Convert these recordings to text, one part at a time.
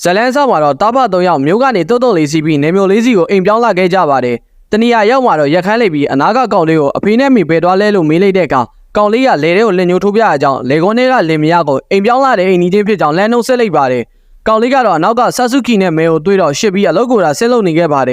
ဇလန်းဆောင်မှာတော့တာဖ3ယောက်မြို့ကနေတုတ်တုတ်လေးစီးပြီးနေမျိုးလေးစီကိုအိမ်ပြောင်းလာခဲ့ကြပါတယ်တနည်းအားရောက်မှာတော့ရက်ခန်းလိုက်ပြီးအနာကကောင်လေးကိုအဖေနဲ့မိပဲသွားလဲလို့မေးလိုက်တဲ့ကောင်ကောင်လေးကလေထဲကိုလက်ညှိုးထိုးပြရကြောင်းလေကွန်းထဲကလင်မယားကိုအိမ်ပြောင်းလာတဲ့အိမ်ကြီးချင်းဖြစ်ကြောင်းလမ်းနှုတ်ဆက်လိုက်ပါတယ်ကောင်လေးကတော့အနောက်ကဆာဆူကီနဲ့မဲကိုတွေ့တော့ရှစ်ပြီးအလုပ်ကိုသာဆက်လုပ်နေခဲ့ပါတ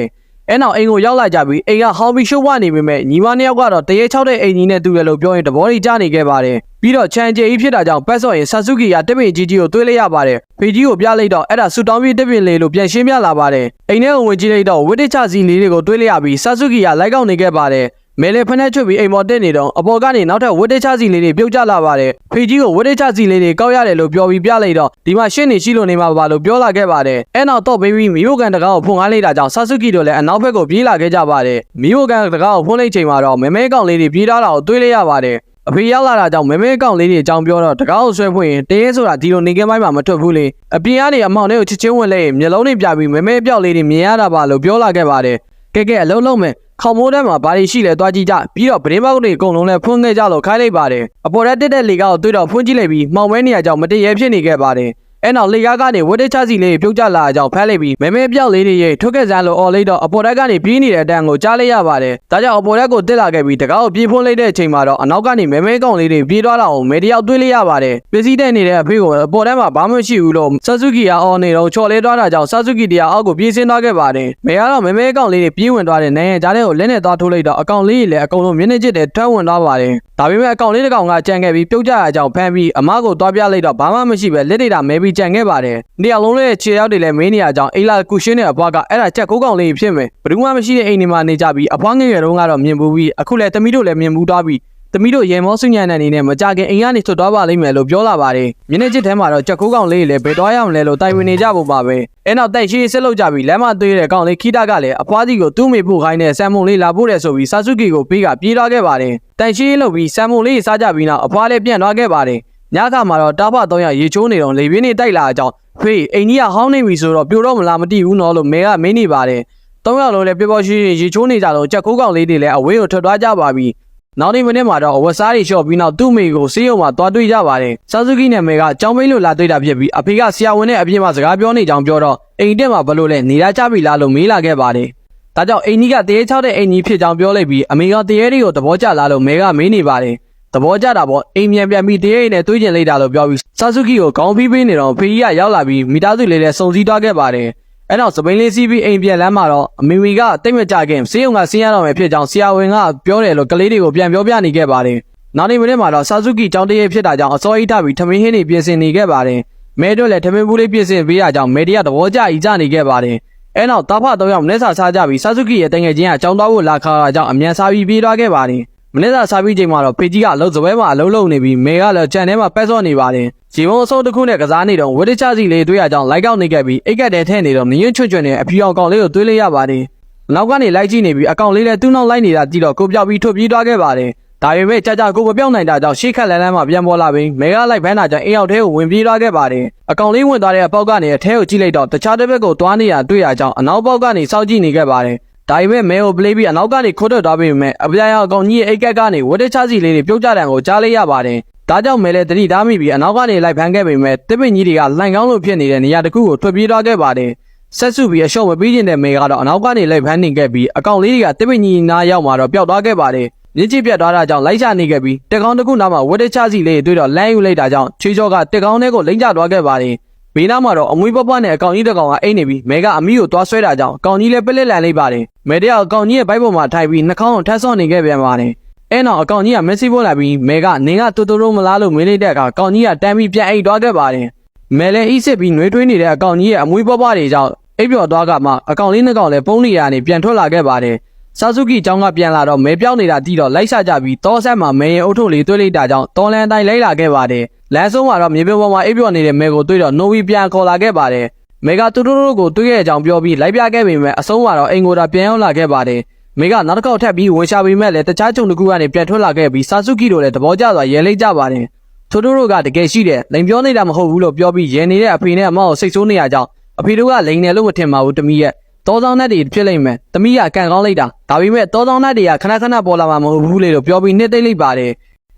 ယ်အဲ့နောက်အိမ်ကိုရောက်လာကြပြီးအိမ်ကဟောင်းပြီးရှုပ်ဝနေပေမဲ့ညီမနှစ်ယောက်ကတော့တရေ6တဲ့အိမ်ကြီးနဲ့တူတယ်လို့ပြောရင်တဘောကြီးကြားနေခဲ့ပါတယ်ပြီးတော့ချန်ကျေကြီးဖြစ်တာကြောင့်ပတ်စော်ရင်ဆာဆူကီကတက်ပင်ကြီးကိုတွေးလိုက်ရပါတယ်ဖေကြီးကိုပြလိုက်တော့အဲ့ဒါဆူတောင်းပြီးတက်ပင်လေးလို့ပြန်ရှင်းပြလာပါတယ်အိမ်ထဲကိုဝင်ကြည့်လိုက်တော့ဝစ်တစ်ချစီလေးတွေကိုတွေးလိုက်ရပြီးဆာဆူကီကလိုက်ကောက်နေခဲ့ပါတယ်မဲလေဖက်နဲ့ချွတ်ပြီးအိမ်ပေါ်တက်နေတော့အပေါ်ကနေနောက်ထပ်ဝစ်တစ်ချစီလေးတွေပြုတ်ကျလာပါတယ်ဖေကြီးကိုဝစ်တစ်ချစီလေးတွေကောက်ရတယ်လို့ပြောပြီးပြလိုက်တော့ဒီမှာရှင်းနေရှိလို့နေမှာပါလို့ပြောလာခဲ့ပါတယ်အဲ့နောက်တော့ဘေဘီမီယိုကန်တကားကိုဖွင့်ကားလိုက်တာကြောင့်ဆာဆူကီတို့လည်းအနောက်ဘက်ကိုပြေးလာခဲ့ကြပါတယ်မီယိုကန်တကားကိုဖွင့်လိုက်ချိန်မှာတော့မဲမဲကောင်လေးတွေပြေးလာတာကိုတွေးလိုက်ရပါတယ်အဖေရောက်လာတာကြောင့်မဲမဲကောင်လေးတွေအကြောင်းပြောတော့တကားကိုဆွဲဖွင့်ရင်တရေဆိုတာဒီလိုနေကင်းပိုင်းမှာမထွက်ဘူးလေအပြင်ကနေအမောင်လေးကိုချစ်ချင်းဝင်လဲရင်မျက်လုံးတွေပြပြီးမဲမဲပြောက်လေးတွေမြင်ရတာပါလို့ပြောလာခဲ့ပါတယ်ကဲအလုံးလုံးမယ်ခေါမိုးထဲမှာဘာတွေရှိလဲတွားကြည့်ကြပြီးတော့ဗရင်ပေါက်တွေအကုန်လုံးလည်းဖွင့်ခဲ့ကြလို့ခိုင်းလိုက်ပါတယ်အပေါ်တက်တဲ့လေကားကိုတွေ့တော့ဖွင့်ကြည့်လိုက်ပြီးမှောင်မဲနေရကြောင်းမတည့်ရဲဖြစ်နေခဲ့ပါတယ်အဲ့နောက်လေကားကနေဝတ်တစ်ချစီလေးပြုတ်ကျလာကြောင်းဖမ်းလိုက်ပြီးမဲမဲပြောက်လေးတွေရဲ့ထုတ်ခဲ့စမ်းလို့អော်လိုက်တော့အပေါ်တက်ကနေပြေးနေတဲ့အတန်းကိုကြားလိုက်ရပါတယ်ဒါကြောင့်အပေါ်တက်ကိုတက်လာခဲ့ပြီးတကားကိုပြေးဖွင့်လိုက်တဲ့အချိန်မှာတော့အနောက်ကနေမဲမဲကောင်လေးတွေပြေးသွားတာကိုမဲတယောက်တွေ့လိုက်ရပါတယ်ပစ္စည်းတဲ့နေတဲ့အဖေကိုအပေါ်တက်မှာဘာမှမရှိဘူးလို့ဆာဆူကီကအော်နေတော့ချော်လဲသွားတာကြောင့်ဆာဆူကီတရားအောက်ကိုပြေးဆင်းသွားခဲ့ပါတယ်မဲကတော့မဲမဲကောင်လေးတွေပြေးဝင်သွားတဲ့နိုင်ရကြားတဲ့ကိုလက်နဲ့သွားထိုးလိုက်တော့အကောင်လေးတွေလည်းအကုန်လုံးမျက်နှာကျစ်တဲ့ထွက်ဝင်သွားပါတယ်ဒါပေမဲ့အကောင်လေးတစ်ကောင်ကကြံခဲ့ပြီးပြုတ်ကျရကြောင်းဖမ်းပြီးအမကိုသွားပြလိုက်တော့ဘာမှမရှိပဲလက်တွေတာမဲပြီးကြံခဲ့ပါတယ်နေရာလုံးလေးခြေရောက်တွေလည်းမင်းနေရကြောင်းအိလာကူရှင်းတဲ့အဖွားကအဲ့ဒါချက်ကိုကောင်လေးဖြစ်မယ်ဘယ်သူမှမရှိတဲ့အိမ်တွေမှာနေကြပြီးအဖွားငယ်ငယ်တုန်းကတော့မြင်ဘူးပြီးအခုလည်းသမီးတို့လည်းမြင်ဘူးသွားပြီးသမီးတို့ရေမောစုညံတဲ့အနေနဲ့မကြခင်အိမ်ကနေထွက်သွားပါလိမ့်မယ်လို့ပြောလာပါတယ်မျက်နှာကျစ်ထဲမှာတော့ချက်ကိုကောင်လေးလည်းဘယ်သွားရမလဲလို့တိုင်ဝင်နေကြဖို့ပါပဲအဲ့နောက်တိုက်ရှိဆက်လုပ်ကြပြီးလမ်းမသွေးတဲ့ကောင်လေးခိတာကလည်းအဖွားစီကိုသူ့မိဖို့ခိုင်းတဲ့ဆမ်မွန်လေးလာဖို့တယ်ဆိုပြီးဆာဆူကီကိုပေးကပြေးသွားခဲ့ပါတယ်တိုက်ရှိလုပ်ပြီးဆမ်မွန်လေးစားကြပြီးနောက်အဖွားလည်းပြန်သွားခဲ့ပါတယ်ညခါမှာတော့တာဖ3ယောက်ရေချိုးနေတော့လေပြင်းနေတိုက်လာအကြောင်းဖေးအိမ်ကြီးကဟောင်းနေပြီဆိုတော့ပြိုတော့မလားမသိဘူးနော်လို့မဲကမင်းနေပါတယ်3ယောက်လုံးလည်းပြပေါ်ရှိရေချိုးနေကြတော့ချက်ကိုကောင်လေးတွေလည်းအဝေးကိုထွက်သွားကြပါပြီနောက်နေ့မနေ့မှာတော့အဝတ်စားတွေလျှော့ပြီးနောက်သူ့မိကိုစေးရုံမှာသွားတွေ့ကြပါတယ်ဆာဆူကီနဲ့မဲကကြောင်းပိတ်လို့လာတွေ့တာဖြစ်ပြီးအဖေကဆရာဝန်နဲ့အပြင်မှာစကားပြောနေကြောင်းပြောတော့အိမ်တက်မှာဘလို့လဲနေရကြပြီလားလို့မေးလာခဲ့ပါတယ်ဒါကြောင့်အိမ်ကြီးကတရေ6တဲ့အိမ်ကြီးဖြစ်ကြောင်းပြောလိုက်ပြီးအမေကတရေတွေကိုသဘောကျလားလို့မဲကမေးနေပါတယ်သဘောကျတာပေါ့အိမ်ပြန်ပြီးတရေနဲ့တွေးကျင်လိုက်တာလို့ပြောပြီးဆာဆူကီကိုခေါင်းပြီးပေးနေတော့ဖေကြီးကရောက်လာပြီးမိသားစုလေးလည်းစုံစည်းသွားခဲ့ပါတယ်အဲ့တော့စပိန်လေးစီးပြီးအိမ်ပြန်လမ်းမှာတော့အမေကတိတ်မကြခင်စေးရုံကဆင်းရတော့မယ်ဖြစ်ကြောင်းဆရာဝန်ကပြောတယ်လို့ကလေးတွေကိုပြန်ပြောပြနေခဲ့ပါတယ်နောက်နေ့မနေ့မှာတော့ဆာဆူကီကျောင်းတရေဖြစ်တာကြောင့်အစောကြီးထပြီးထမင်းဟင်းတွေပြင်ဆင်နေခဲ့ပါတယ်မဲတို့လည်းထမင်းဘူးလေးပြင်ဆင်ပေးရကြောင်းမဲတရသဘောကျကြီးကြနေခဲ့ပါတယ်အဲ့နောက်တာဖ3ယောက်မနေ့စာစားကြပြီးဆာဆူကီရဲ့တငယ်ချင်းကကျောင်းသွားဖို့လာခါတာကြောင့်အမြန်စားပြီးပြေးသွားခဲ့ပါတယ်မနေ့စာစားပြီးချိန်မှာတော့ဖေကြီးကအလုပ်စပွဲမှာအလုပ်လုပ်နေပြီးမဲကလည်းကြံထဲမှာပက်စော့နေပါတယ်ဂျီဝုံအစိုးတစ်ခုနဲ့ကစားနေတော့ဝစ်တစ်ချစီလေးတွေ့ရကြောင်းလိုက်ကောက်နေခဲ့ပြီးအိတ်ကက်တဲထဲနေတော့မြင်းချွတ်ချွတ်နဲ့အဖြူအောင်ကောင်လေးကိုတွေးလိုက်ရပါတယ်နောက်ကနေလိုက်ကြည့်နေပြီးအကောင်လေးလည်းသူ့နောက်လိုက်နေတာကြည့်တော့ကိုပြောက်ပြီးထွက်ပြေးသွားခဲ့ပါတယ်ဒါပေမဲ့ကြာကိုမပြောင်းနိုင်တာကြောင့်ရှေ့ခက်လန်းလန်းမှာပြန်ပေါ်လာပြီးမဲကလိုက်ဖမ်းတာကြောင့်အိမ်ရောက်ထဲကိုဝင်ပြေးသွားခဲ့ပါတယ်အကောင်လေးဝင်သွားတဲ့အပေါက်ကနေအထဲကိုကြည့်လိုက်တော့တခြားတစ်ဘက်ကိုသွားနေရတွေ့ရကြောင်းအနောက်ပေါက်ကနေစောင့်ကြည့်နေခဲ့ပါတယ်ဒါပေမဲ့မဲကိုပလေးပြီးအနောက်ကနေခိုးထွက်သွားပြီးမှအပြာရောင်ကောင်ကြီးရဲ့အိတ်ကက်ကနေဝတ်တစ်ချစီလေးတွေပြုတ်ကျတဲ့ကိုကြားလိုက်ရပါတယ်ဒါကြောင့်မဲလည်းတတိသားမိပြီးအနောက်ကနေလိုက်ဖမ်းခဲ့ပေမဲ့တစ်ပင်ကြီးတွေကလှန်ကောင်းလို့ဖြစ်နေတဲ့နေရာတစ်ခုကိုထွက်ပြေးသွားခဲ့ပါတယ်ဆက်စုပြီးအရှော့မပြီးခြင်းတဲ့မဲကတော့အနောက်ကနေလိုက်ဖမ်းနေခဲ့ပြီးအကောင်လေးတွေကတစ်ပင်ကြီးနားရောက်မှာတော့ပျောက်သွားခဲ့ပါတယ်မြစ်ကြီးပြတ်သွားတာကြောင့်လိုက်ချနေခဲ့ပြီးတက်ကောင်းတစ်ခုနောက်မှာဝတ်တစ်ချစီလေးတွေတွေ့တော့လမ်းယူလိုက်တာကြောင့်ချွေးချောကတက်ကောင်းထဲကိုလိမ့်ကျသွားခဲ့ပါတယ်ဘေးနားမှာတော့အမွေးပွားနဲ့အကောင်ကြီးတစ်ကောင်ကအိတ်နေပြီးမဲကအမီးကိုသွားဆွဲတာကြောင့်အကောင်ကြီးလည်းပလက်လန်လိုက်ပါတယ်မဲတယောက်အကောင်ကြီးရဲ့ဘိုက်ပေါ်မှာထိုင်ပြီးနှာခေါင်းကိုထပ်ဆော့နေခဲ့ပြန်ပါတယ်အဲ့နောက်အကောင်ကြီးကမက်ဆီပို့လာပြီးမဲကနေကတူတူလုံးမလားလို့မေးလိုက်တဲ့အခါကောင်ကြီးကတန်းပြီးပြန်အိတ်သွားခဲ့ပါတယ်မဲလည်းအိစစ်ပြီးနှွေးထွေးနေတဲ့အကောင်ကြီးရဲ့အမွေးပွားတွေကြောင့်အိပ်ပျော်သွားကမှအကောင်လေးနှစ်ကောင်လည်းပုံးနေရနေပြန်ထွက်လာခဲ့ပါတယ်ဆာဆူကီကျောင်းကပြန်လာတော့မဲပြောင်းနေတာတီးတော့လိုက်ရှာကြပြီးတောဆက်မှာမဲရင်အုတ်ထုတ်လေးတွေးလိုက်တာကြောင့်တော်လန်အတိုင်းလိုက်လာခဲ့ပါတယ်လမ်းဆုံးမှာတော့မြေပြင်ပေါ်မှာအိပ်ပျော်နေတဲ့မဲကိုတွေးတော့နိုဝီပြန်ခေါ်လာခဲ့ပါတယ်မဲကတူတူတို့ကိုတွေးခဲ့တဲ့အကြောင်းပြောပြီးလိုက်ပြခဲ့ပေမဲ့အဆုံးမှာတော့အိမ်ကိုသာပြန်ရောက်လာခဲ့ပါတယ်မဲကနောက်တစ်ခေါက်ထပ်ပြီးဝင်ရှာပေမဲ့လည်းတခြားဂျုံတစ်ခုကနေပြန်ထွက်လာခဲ့ပြီးဆာဆူကီတို့လည်းသဘောကျစွာရဲလိုက်ကြပါတယ်တူတူတို့ကတကယ်ရှိတယ်လိန်ပြောနေတာမဟုတ်ဘူးလို့ပြောပြီးရဲနေတဲ့အဖေနဲ့အမောက်ကိုစိတ်ဆိုးနေရကြောင်းအဖေတို့ကလိန်တယ်လို့မထင်ပါဘူးတမီးရဲ့တောဆောင်နဲ့တွေဖြစ်လိမ့်မယ်တမီးကကန်ကောင်းလိုက်တာဒါပေမဲ့တောဆောင်နဲ့တွေကခဏပေါ်လာမှာမဟုတ်ဘူးလေလို့ပြောပြီးနှစ်သိမ့်လိုက်ပါတယ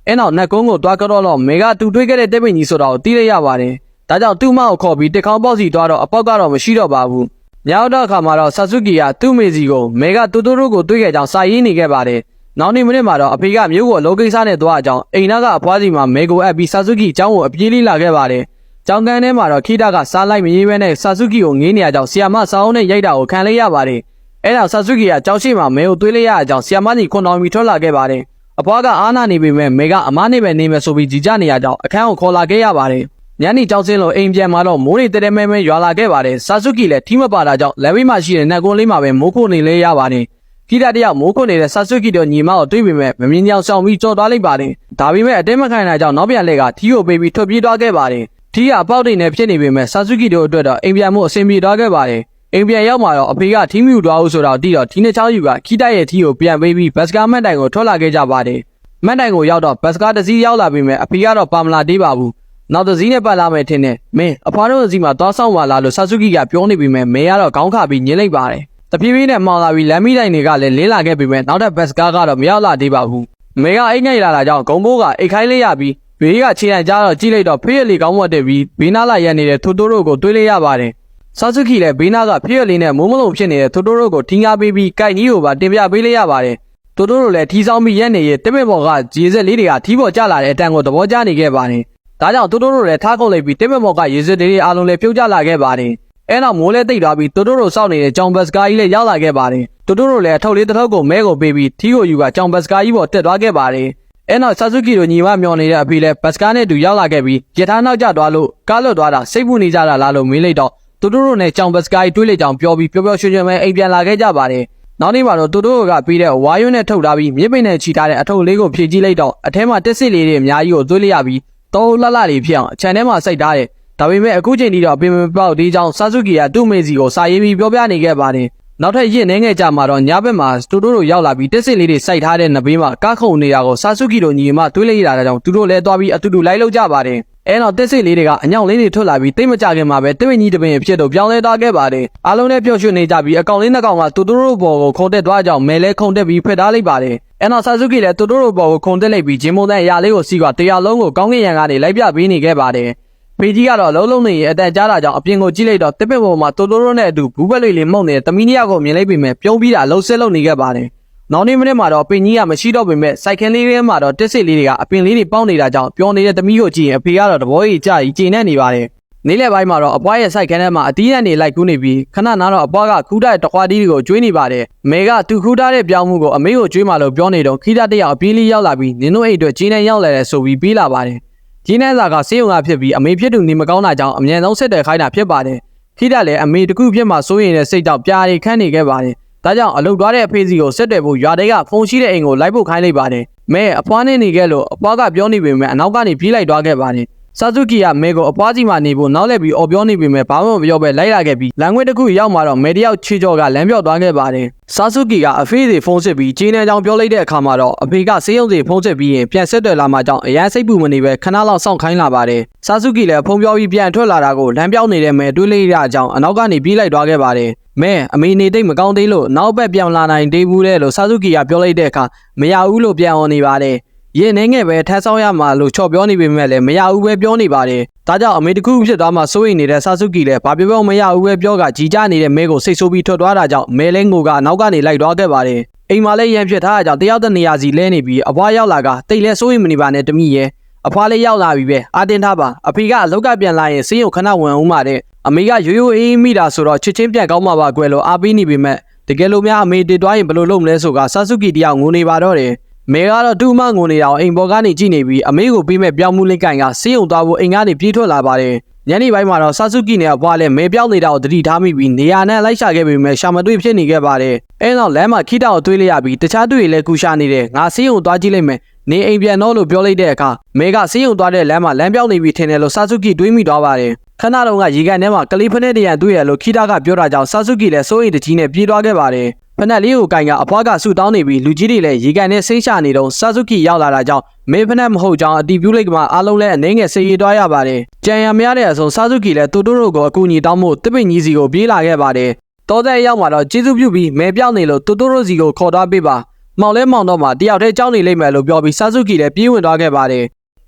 ်အဲ့နောက်နတ်ကုန်းကိုတွားကြတော့မဲကတူတွေးခဲ့တဲ့တက်ပင်ကြီးဆိုတာကိုတီးလိုက်ရပါတယ် ဒါကြောင့်သူ့မကိုခေါ်ပြီးတစ်ခေါင်းပေါက်စီသွားတော့အပေါက်ကတော့မရှိတော့ပါဘူး။ညောင်တော့အခါမှာတော့ဆာဆူကီကသူ့မေစီကိုမဲကတိုတိုရိုကိုတွေ့ခဲ့ကြောင်းစာရေးနေခဲ့ပါတယ်။နောက်နေ့မိနစ်မှာတော့အဖေကမျိုးကိုအလုံးကိစ္စနဲ့သွားကြောင်းအိမ်နာကအဖွားစီမှာမဲကိုအပ်ပြီးဆာဆူကီအကြောင်းကိုအပြေးလေးလာခဲ့ပါတယ်။ကြောင်ကန်ထဲမှာတော့ခိတာကစားလိုက်မရေးဘဲနဲ့ဆာဆူကီကိုငေးနေရကြောင်းဆီယာမစာအုပ်နဲ့ရိုက်တာကိုခံလိုက်ရပါတယ်။အဲဒါဆာဆူကီကကြောက်ရှိမှမဲကိုသွေးလိုက်ရကြောင်းဆီယာမကြီးခွန်တော်မီထွက်လာခဲ့ပါတယ်။အဖွားကအားနာနေပေမဲ့မဲကအမားနဲ့ပဲနေမယ်ဆိုပြီးကြီးကြနေရကြောင်းအခန်းကိုခေါ်လာခဲ့ရပါတယ်။ညနေကြောင်စင်းလိုအိမ်ပြန်มาတော့မိုးတွေတဲတဲမဲမဲရွာလာခဲ့ပါတယ်ဆာဆူကီလည်းထီးမပါတာကြောင့်လက်ဝိမှာရှိတဲ့နက်ကွန်းလေးမှာပဲမိုးခုတ်နေလေရပါတယ်ခိတာတယောက်မိုးခုတ်နေတဲ့ဆာဆူကီတို့ညီမကိုတွေ့ပေမဲ့မမြင်ကြောင်ဆောင်ပြီးကြော်သွားလိုက်ပါတယ်ဒါပေမဲ့အတဲမခံနိုင်ကြောင်နောက်ပြန်လှည့်ကထီးကိုပေးပြီးထွက်ပြေးသွားခဲ့ပါတယ်ထီးကအပေါက်တွေနဲ့ဖြစ်နေပေမဲ့ဆာဆူကီတို့အတွက်တော့အိမ်ပြန်မှုအဆင်ပြေသွားခဲ့ပါတယ်အိမ်ပြန်ရောက်မှာတော့အဖေကထီးမြူသွားဦးဆိုတော့တီးတော့ထီးနဲ့ချောင်းယူကခိတာရဲ့ထီးကိုပြန်ပေးပြီးဘတ်စကားမတ်တိုင်ကိုထွက်လာခဲ့ကြပါတယ်မတ်တိုင်ကိုရောက်တော့ဘတ်စကားတစ်စီးရောက်လာပေမဲ့အဖေကတော့ပါမလာသေးပါဘူးနောက်တစ်စီးနဲ့ပတ်လာမယ်ထင်တယ်မင်းအဖွားတို့အစီမှာသွားဆောင်ပါလားလို့ဆာဆူကီကပြောနေပေမဲ့မဲကတော့ခေါင်းခါပြီးညင်းလိုက်ပါတယ်တဖြည်းဖြည်းနဲ့မှောင်လာပြီးလမ်းမီးတိုင်တွေကလည်းလင်းလာခဲ့ပေမဲ့နောက်ထပ်ဘတ်စကားကတော့မရောက်လာသေးပါဘူးမဲကအိတ်ငိုက်လာတာကြောင့်ဂုံဘိုးကအိတ်ခိုင်းလေးရပြီးဘေးကခြေရန်ကြားတော့ကြည့်လိုက်တော့ဖေးရလေးကောင်းမွတ်တက်ပြီးဘေးနားလာရက်နေတဲ့ထိုတိုရိုကိုတွေးလိုက်ရပါတယ်ဆာဆူကီလည်းဘေးနားကဖေးရလေးနဲ့မိုးမလုံးဖြစ်နေတဲ့ထိုတိုရိုကိုထင်းကားပေးပြီးကိုက်ကြီးကိုပါတင်ပြပေးလိုက်ရပါတယ်ထိုတိုရိုလည်းထီးဆောင်ပြီးရက်နေရဲ့တစ်ပင်ပေါ်ကဂျေဆက်လေးတွေကထီးပေါ်ကျလာတဲ့အတန်ကိုသဘောကျနေခဲ့ပါတယ်ဒါကြောင့်တိုတိုရိုလည်းထားခုတ်လိုက်ပြီးတစ်ပင်ပေါ်ကရေစက်တွေအားလုံးလည်းပြုတ်ကျလာခဲ့ပါတယ်အဲနောက်မိုးလဲတိတ်သွားပြီးတိုတိုရိုစောင့်နေတဲ့ကြောင်ဘတ်စကားကြီးလည်းရောက်လာခဲ့ပါတယ်တိုတိုရိုလည်းအထုပ်လေးတစ်ထုပ်ကိုမဲကိုပေးပြီးထီးကိုယူကကြောင်ဘတ်စကားကြီးပေါ်တက်သွားခဲ့ပါတယ်အဲနောက်ဆာဆူကီတို့ညီမမျောနေတဲ့အဖေလည်းဘတ်စကားနဲ့တူရောက်လာခဲ့ပြီးရထားနောက်ကျသွားလို့ကားလွတ်သွားတာစိတ်ပူနေကြတာလားလို့မေးလိုက်တော့တိုတိုရိုနဲ့ကြောင်ဘတ်စကားကြီးတွေးလိုက်ကြောင်ပြောပြီးပျော်ပျော်ရွှင်ရွှင်ပဲအိမ်ပြန်လာခဲ့ကြပါတယ်နောက်နေ့မှာတော့တိုတိုရိုကပြီးတဲ့ဝါယွန်းနဲ့ထုတ်ထားပြီးမြစ်ပိန်နဲ့ချီထားတဲ့အထုပ်လေးကိုဖြည့်ကြည့်လိုက်တော့အထဲမှာတက်စစ်လေးတွေအများကြီးကိုသွေးလိုက်ရပြီးတောလှလှလေးဖြစ်အောင်အချန်ထဲမှာစိုက်ထားတယ်ဒါပေမဲ့အခုချိန်ထိတော့ပင်မပေါက်ဒီကြောင့်ဆာဆူကီကသူ့မေစီကိုစာရေးပြီးပြောပြနေခဲ့ပါတယ်နောက်ထပ်ရစ်နေငယ်ကြမှာတော့ညဘက်မှာစတူတိုတို့ရောက်လာပြီးတက်စစ်လေးတွေစိုက်ထားတဲ့နဘေးမှာကားခုံနေတာကိုဆာဆူကီတို့ညီမတွေးလိုက်ရတာကြောင့်သူတို့လည်းသွားပြီးအတူတူလိုက်လို့ကြပါတယ်အဲနောက်တက်စစ်လေးတွေကအညောင်လေးတွေထွက်လာပြီးတိတ်မကြခင်မှာပဲတပင်ကြီးတပင်ဖြစ်တော့ပြောင်းလဲသွားခဲ့ပါတယ်အားလုံးနဲ့ပျော်ရွှင်နေကြပြီးအကောင်လေးနှစ်ကောင်ကတူတိုတို့ဘော်ကိုခုန်တက်သွားကြအောင်မဲလဲခုန်တက်ပြီးဖက်ထားလိုက်ပါတယ်အဲနောက်ဆာဆူကီလည်းတူတိုတို့ဘော်ကိုခုန်တက်လိုက်ပြီးဂျင်းမုန်တဲ့အရာလေးကိုစီးကတရားလုံးကိုကောင်းကင်ရံကနေလိုက်ပြပေးနေခဲ့ပါတယ်ဖေကြီးကတော့လုံးလုံးနေရဲ့အတန်ကြားတာကြောင့်အပြင်ကိုကြည့်လိုက်တော့တစ်ပင်ပေါ်မှာတိုတိုရိုနဲ့အတူဘူးဘက်လေးလေးမှုန့်နေတဲ့တမီးနှစ်ယောက်ကိုမြင်လိုက်ပေမဲ့ပြုံးပြီးတာလှုပ်ဆက်လုပ်နေခဲ့ပါတယ်။နောက်နေ့မိနစ်မှာတော့ပင်ကြီးကမရှိတော့ပေမဲ့စိုက်ခင်းလေးထဲမှာတော့တက်စစ်လေးတွေကအပင်လေးတွေပေါက်နေတာကြောင့်ပျော်နေတဲ့တမီးကိုကြည့်ရင်အဖေကတော့တဘောကြီးကြာကြီးကျေနပ်နေပါတယ်။နေ့လယ်ပိုင်းမှာတော့အပွားရဲ့စိုက်ခင်းထဲမှာအတီးနဲ့နေလိုက်ကူးနေပြီးခဏနားတော့အပွားကခူးတဲ့တခွားတီးတွေကိုကျွေးနေပါတယ်။မဲကသူခူးထားတဲ့ပြောင်းမှုကိုအမေကိုကျွေးမှလို့ပြောနေတော့ခိတာတယောက်အပြေးလေးရောက်လာပြီးနင်တို့အိတ်အတွက်ဂျင်းနဲ့ရောက်လာတယ်ဆိုပြီးပြေးလာပါတယ်။ဂျင်းနဲ့စာကစေးုံကဖြစ်ပြီးအမေဖြစ်သူနေမကောင်းတာကြောင့်အမြန်ဆုံးဆက်တယ်ခိုင်းတာဖြစ်ပါတယ်ခိတာလည်းအမေတခုဖြစ်မှစိုးရိမ်တဲ့စိတ်ကြောင့်ပြားရီခန့်နေခဲ့ပါတယ်ဒါကြောင့်အလုတ်သွားတဲ့အဖေစီကိုဆက်တယ်ဖို့ရွာတဲကဖုန်ရှိတဲ့အိမ်ကိုလိုက်ဖို့ခိုင်းလိုက်ပါတယ်မဲအဖွားနဲ့နေခဲ့လို့အဖွားကပြောနေပေမဲ့အနောက်ကနေပြေးလိုက်သွားခဲ့ပါတယ်ဆာဆူကီကမဲကိုအဖွားစီမှာနေဖို့နောက်လက်ပြီးအော်ပြောနေပေမဲ့ဘာမှမပြောပဲလိုက်လာခဲ့ပြီးလမ်းခွေတစ်ခုရောက်မှတော့မဲတယောက်ချီကြော်ကလမ်းပြော့သွားခဲ့ပါတယ်ဆာဆူကီကအဖေစီဖုန်းစစ်ပြီးဂျင်းနဲ့ကြောင်ပြောလိုက်တဲ့အခါမှာတော့အဖေကဆေးရုံစီဖုန်းစစ်ပြီးရင်ပြန်ဆက်တယ်လာမှကြောင့်အရန်စိတ်ပူမနေပဲခဏလောက်စောင့်ခိုင်းလာပါတယ်ဆာဆူကီလည်းဖုန်းပြောပြီးပြန်ထွက်လာတာကိုလမ်းပြောင်းနေတဲ့မဲတွေးလိုက်ရအကြောင်းအနောက်ကနေပြေးလိုက်သွားခဲ့ပါတယ်မဲအမေနေတိတ်မကောင်းသေးလို့နောက်ဘက်ပြောင်းလာနိုင်သေးဘူးလေလို့ဆာဆူကီကပြောလိုက်တဲ့အခါမရဘူးလို့ပြန်အောင်နေပါတယ်ရင်နေငယ်ပဲထမ်းဆောင်ရမှာလို့ချော့ပြောနေပေမဲ့လည်းမရဘူးပဲပြောနေပါတယ်ဒါကြောင့်အမေတခုဖြစ်သွားမှစိုးရိမ်နေတဲ့ဆာဆူကီလည်းဘာပြောမရဘူးပဲပြောကကြီးကြနေတဲ့မဲကိုစိတ်ဆိုးပြီးထွက်သွားတာကြောင့်မဲလဲငိုကအနောက်ကနေလိုက်သွားခဲ့ပါတယ်အိမ်မှာလည်းရန်ဖြစ်ထားတာကြောင့်တယောက်တနေရာစီလဲနေပြီးအဖွားရောက်လာကတိတ်လဲစိုးရိမ်မနေပါနဲ့တမိရဲ့အဖွားလေးရောက်လာပြီပဲအာတင်ထားပါအဖေကအလောက်ကပြန်လာရင်စေးရုံခဏဝင်အောင်ပါတဲ့အမေကရိုးရိုးအေးမိတာဆိုတော့ချစ်ချင်းပြန်ကောင်းမှာပါကွယ်လို့အားပေးနေပေမဲ့တကယ်လို့များအမေတည်သွားရင်ဘယ်လိုလုပ်မလဲဆိုကဆာဆူကီတယောက်ငိုနေပါတော့တယ်မဲကတော့တူမငိုနေတာကိုအိမ်ပေါ်ကနေကြည့်နေပြီးအမေကိုပေးမဲ့ပြောင်းမှုလေးကန်ကစေးရုံသွားဖို့အိမ်ကနေပြေးထွက်လာပါတယ်ညနေပိုင်းမှာတော့ဆာဆူကီနဲ့အဖွားလည်းမဲပြောင်းနေတာကိုတတိထားမိပြီးနေရာနဲ့လိုက်ရှာခဲ့ပေမဲ့ရှာမတွေ့ဖြစ်နေခဲ့ပါတယ်အဲနောက်လမ်းမှာခိတာကိုတွေးလိုက်ရပြီးတခြားသူတွေလည်းကူရှာနေတယ်ငါစေးရုံသွားကြည့်လိုက်မယ်နေအိမ်ပြန်တော့လို့ပြောလိုက်တဲ့အခါမဲကစေးရုံသွားတဲ့လမ်းမှာလမ်းပြောင်းနေပြီးထင်တယ်လို့ဆာဆူကီတွေးမိသွားပါတယ်ခဏတော့ကရေကန်ထဲမှာကလေးဖက်နဲ့တရံတွေ့ရလို့ခိတာကပြောတာကြောင့်ဆာဆူကီလည်းစိုးရိမ်တကြီးနဲ့ပြေးသွားခဲ့ပါတယ်ဖက်နဲ့လေးကိုကင်ကအဖွားကဆူတောင်းနေပြီးလူကြီးတွေလည်းရေကန်နဲ့ဆိတ်ရှာနေတော့ဆာဆူကီရောက်လာတာကြောင့်မဲဖက်နဲ့မဟုတ်ကြောင်းအတီးပြူလိုက်မှအားလုံးလည်းအနေငယ်စေရီသွားရပါတယ်ကြံရမရတဲ့အဆုံးဆာဆူကီလည်းတူတူတို့ကိုအကူအညီတောင်းဖို့တပည့်ကြီးစီကိုပြေးလာခဲ့ပါတယ်တောတဲ့ရောက်မှာတော့ကျေးဇူးပြုပြီးမဲပြောင်းနေလို့တူတူတို့စီကိုခေါ်သွားပေးပါမောင်လဲမောင်တော့မှတယောက်တည်းကြောင်းနေလိမ့်မယ်လို့ပြောပြီးဆာဆူကီလည်းပြေးဝင်သွားခဲ့ပါတယ်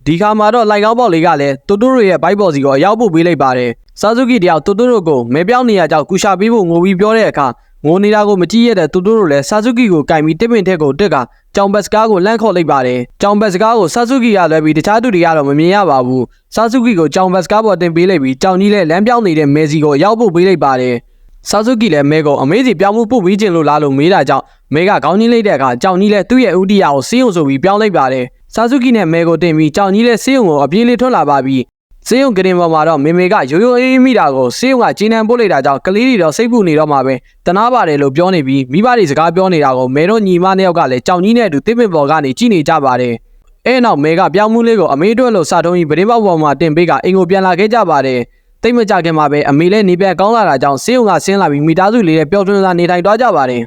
ဒီခါမှာတော့လိုက်ကောင်းပေါက်လေးကလည်းတိုတိုရိုရဲ့ဘိုက်ပေါ်စီကိုအရောက်ပို့ပေးလိုက်ပါတယ်ဆာဇူကီတယောက်တိုတိုရိုကိုမဲပြောင်းနေရကြောင်းကူရှာပေးဖို့ငိုပြီးပြောတဲ့အခါငိုနေတာကိုမကြည့်ရတဲ့တိုတိုရိုလည်းဆာဇူကီကိုကင်ပြီးတစ်ပင်ထက်ကိုတက်ကကြောင်ဘတ်စကားကိုလန့်ခေါ်လိုက်ပါတယ်ကြောင်ဘတ်စကားကိုဆာဇူကီကလွဲပြီးတခြားသူတွေကတော့မမြင်ရပါဘူးဆာဇူကီကိုကြောင်ဘတ်စကားပေါ်တင်ပေးလိုက်ပြီးကြောင်ကြီးလည်းလမ်းပြောင်းနေတဲ့မဲစီကိုရောက်ပို့ပေးလိုက်ပါတယ်ဆာဇူကီလည်းမဲကိုအမေးစီပြောင်းမှုပို့ပြီးခြင်းလို့လားလို့မေးတာကြောင့်မဲကခေါင်းကြီးလိုက်တဲ့အခါကြောင်ကြီးလည်းသူ့ရဲ့ဥတီယာကိုစေးုံဆိုပြီးပြောင်းလိုက်ပါတယ်ဆာဇူကီနဲ့မဲကိုတင်ပြီးကြောင်ကြီးလည်းစေးုံကိုအပြေးလေးထွက်လာပါပြီးစေးုံကရင်ပေါ်မှာတော့မေမေကရိုးရိုးအေးအေးမိတာကိုစေးုံကကျင်းနှံပို့လိုက်တာကြောင့်ကလေးတွေတော့စိတ်ပူနေတော့မှပဲတနာပါတယ်လို့ပြောနေပြီးမိဘတွေစကားပြောနေတာကိုမဲတို့ညီမနှစ်ယောက်ကလည်းကြောင်ကြီးနဲ့အတူတစ်ပင်ပေါ်ကနေကြည့်နေကြပါတယ်အဲနောက်မဲကပြောင်းမှုလေးကိုအမေတို့လို့စတုံးကြီးပရင်းပေါက်ပေါ်မှာတင်ပေးကအိမ်ကိုပြန်လာခဲ့ကြပါတယ်တိတ်မကြခင်မှာပဲအမေလည်းနေပြန်ကောင်းလာတာကြောင့်စေးုံကဆင်းလာပြီးမိသားစုလေးနဲ့ပျော်ရွှင်စွာနေထိုင်သွားကြပါတယ်